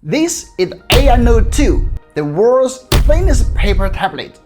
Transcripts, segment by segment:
This is AINOTE 2, the world's thinnest paper tablet.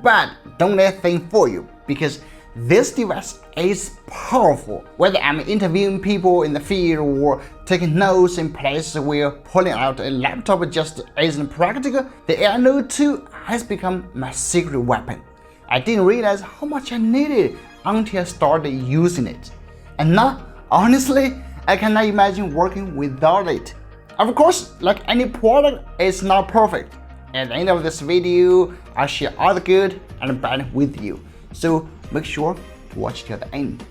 But don't let it think for you, because this device is powerful. Whether I'm interviewing people in the field or taking notes in places where pulling out a laptop just isn't practical, the AINOTE 2 has become my secret weapon. I didn't realize how much I needed it until I started using it. And now, honestly, I cannot imagine working without it. Of course, like any product, it's not perfect. At the end of this video, I'll share all the good and bad with you. So make sure to watch till the end.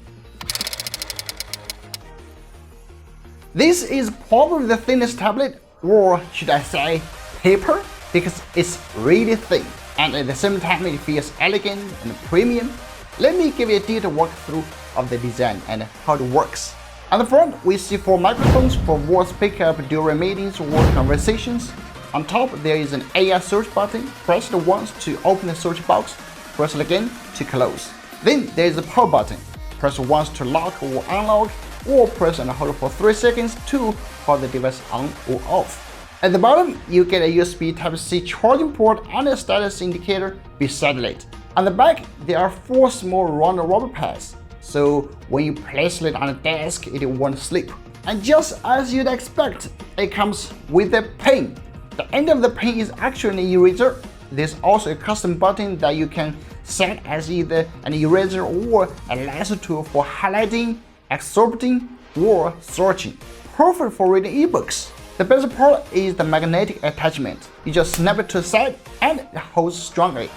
This is probably the thinnest tablet, or should I say paper, because it's really thin and at the same time it feels elegant and premium. Let me give you a detailed walkthrough of the design and how it works. On the front, we see 4 microphones for voice pickup during meetings or conversations. On top, there is an AI search button. Press it once to open the search box, press it again to close. Then there is a power button. Press once to lock or unlock, or press and hold for 3 seconds to power the device on or off. At the bottom, you get a USB Type-C charging port and a status indicator beside it. On the back, there are 4 small round rubber pads, so when you place it on the desk, it won't slip. And just as you'd expect, it comes with a pen. The end of the pen is actually an eraser. There's also a custom button that you can set as either an eraser or a lasso tool for highlighting, excerpting, or searching. Perfect for reading ebooks. The best part is the magnetic attachment. You just snap it to the side and it holds strongly.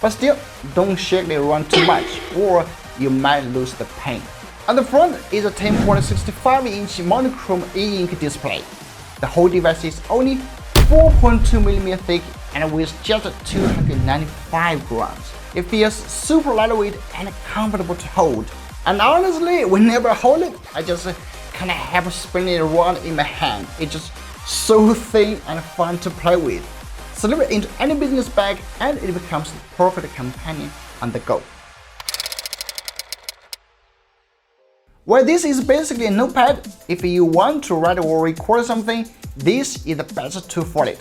But still, don't shake it around too much or you might lose the pen. On the front is a 10.65-inch monochrome e-ink display. The whole device is only 4.2mm thick and weighs just 295 grams. It feels super lightweight and comfortable to hold. And honestly, whenever I hold it, I just kinda have spinning it around in my hand. It's just so thin and fun to play with. Slip it into any business bag and it becomes the perfect companion on the go. Well, this is basically a notepad. If you want to write or record something, this is the best tool for it.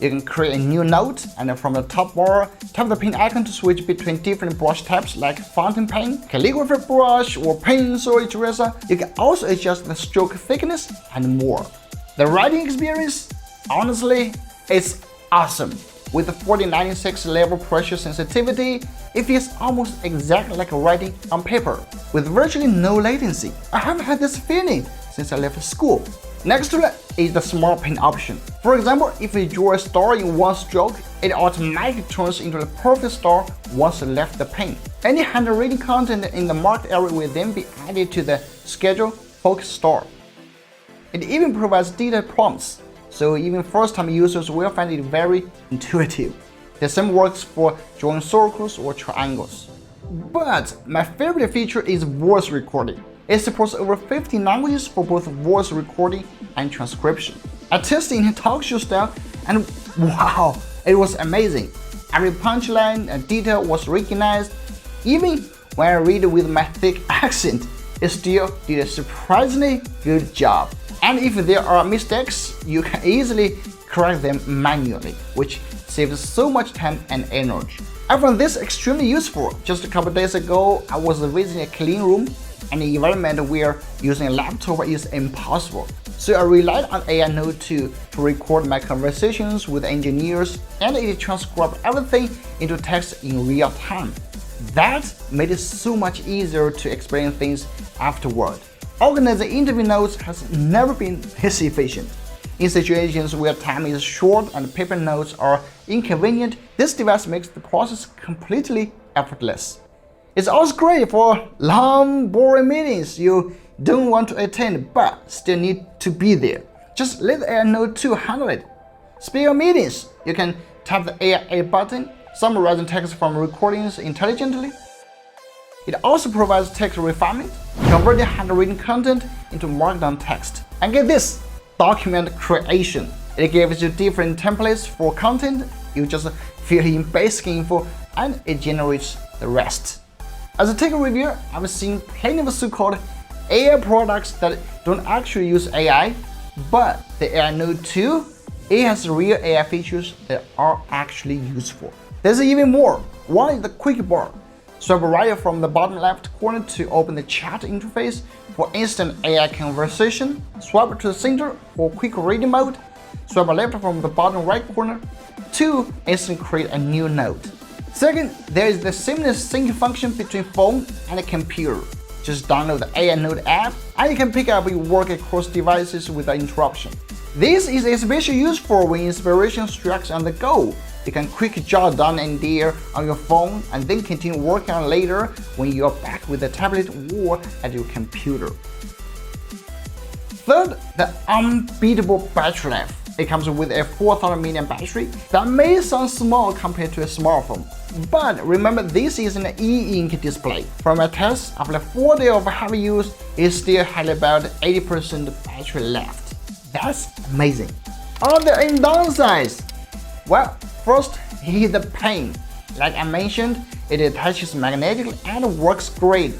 You can create a new note, and from the top bar, tap the pen icon to switch between different brush types like fountain pen, calligraphy brush, or pencil or eraser. You can also adjust the stroke thickness and more. The writing experience, honestly, is awesome. With the 4096 level pressure sensitivity, it feels almost exactly like writing on paper, with virtually no latency. I haven't had this feeling since I left school. Next to it is the smart pen option. For example, if you draw a star in one stroke, it automatically turns into the perfect star once you left the pen. Any handwritten content in the marked area will then be added to the schedule focus star. It even provides detailed prompts, so even first-time users will find it very intuitive. The same works for drawing circles or triangles. But my favorite feature is voice recording. It supports over 50 languages for both voice recording and transcription. I tested in talk show style and wow, it was amazing. Every punchline and detail was recognized. Even when I read with my thick accent, it still did a surprisingly good job. And if there are mistakes, you can easily correct them manually, which saves so much time and energy. I found this extremely useful. Just a couple days ago, I was visiting a clean room, and the environment where using a laptop is impossible. So I relied on AINOTE 2 to record my conversations with engineers, and it transcribed everything into text in real time. That made it so much easier to explain things afterward. Organizing interview notes has never been this efficient. In situations where time is short and paper notes are inconvenient, this device makes the process completely effortless. It's also great for long, boring meetings you don't want to attend but still need to be there. Just let the AINOTE 2 handle it. Speaking of meetings, you can tap the AI button, summarizing text from recordings intelligently. It also provides text refinement, converting handwritten content into markdown text. And get this, document creation. It gives you different templates for content. You just fill in basic info and it generates the rest. As a tech reviewer, I've seen plenty of so-called AI products that don't actually use AI, but the AINOTE 2 it has real AI features that are actually useful. There's even more. One is the quick bar. Swipe right from the bottom left corner to open the chat interface for instant AI conversation. Swipe to the center for quick reading mode. Swipe left from the bottom right corner to instantly create a new note. Second, there is the seamless sync function between phone and a computer. Just download the AINOTE app and you can pick up your work across devices without interruption. This is especially useful when inspiration strikes on the go. You can quickly jot down an idea on your phone and then continue working on it later when you are back with the tablet or at your computer. Third, the unbeatable battery life. It comes with a 4000 mAh battery. That may sound small compared to a smartphone, but remember this is an e-ink display. From a test, after 4 days of heavy use, it still had about 80% battery left. That's amazing. Are there any downsides? Well, first is the pain. Like I mentioned, it attaches magnetically and works great,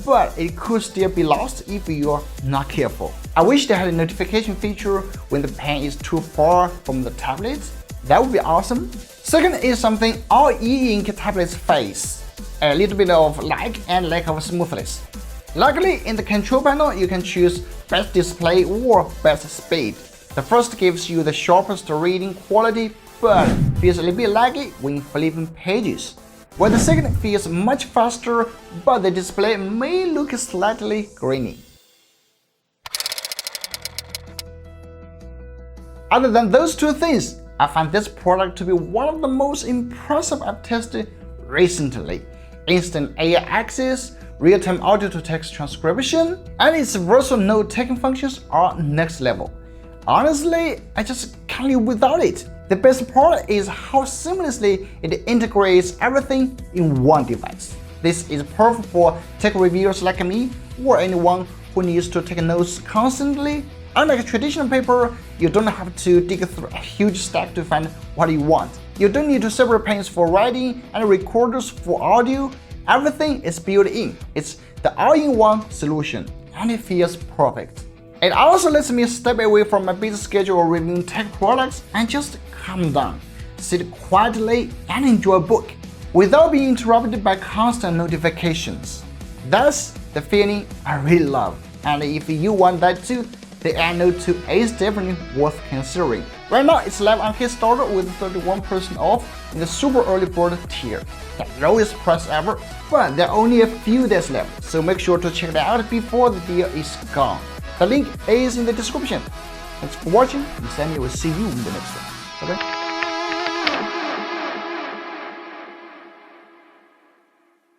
but it could still be lost if you're not careful. I wish they had a notification feature when the pen is too far from the tablet. That would be awesome. Second is something all e-ink tablets face, a little bit of lag and lack of smoothness. Luckily, in the control panel, you can choose best display or best speed. The first gives you the sharpest reading quality, but feels a little bit laggy when flipping pages. While the second feels much faster, but the display may look slightly grainy. Other than those two things, I find this product to be one of the most impressive I've tested recently. Instant AI access, real-time audio-to-text transcription, and its versatile note-taking functions are next level. Honestly, I just can't live without it. The best part is how seamlessly it integrates everything in one device. This is perfect for tech reviewers like me or anyone who needs to take notes constantly. Unlike traditional paper, you don't have to dig through a huge stack to find what you want. You don't need to separate pens for writing and recorders for audio. Everything is built in. It's the all-in-one solution, and it feels perfect. It also lets me step away from my busy schedule of reviewing tech products and just calm down, sit quietly, and enjoy a book without being interrupted by constant notifications. That's the feeling I really love, and if you want that too, the AINOTE 2 is definitely worth considering. Right now, it's live on Kickstarter with 31% off in the super early bird tier. The lowest price ever, but there are only a few days left, so make sure to check it out before the deal is gone. The link is in the description. Thanks for watching, and Sammy will see you in the next one. Okay?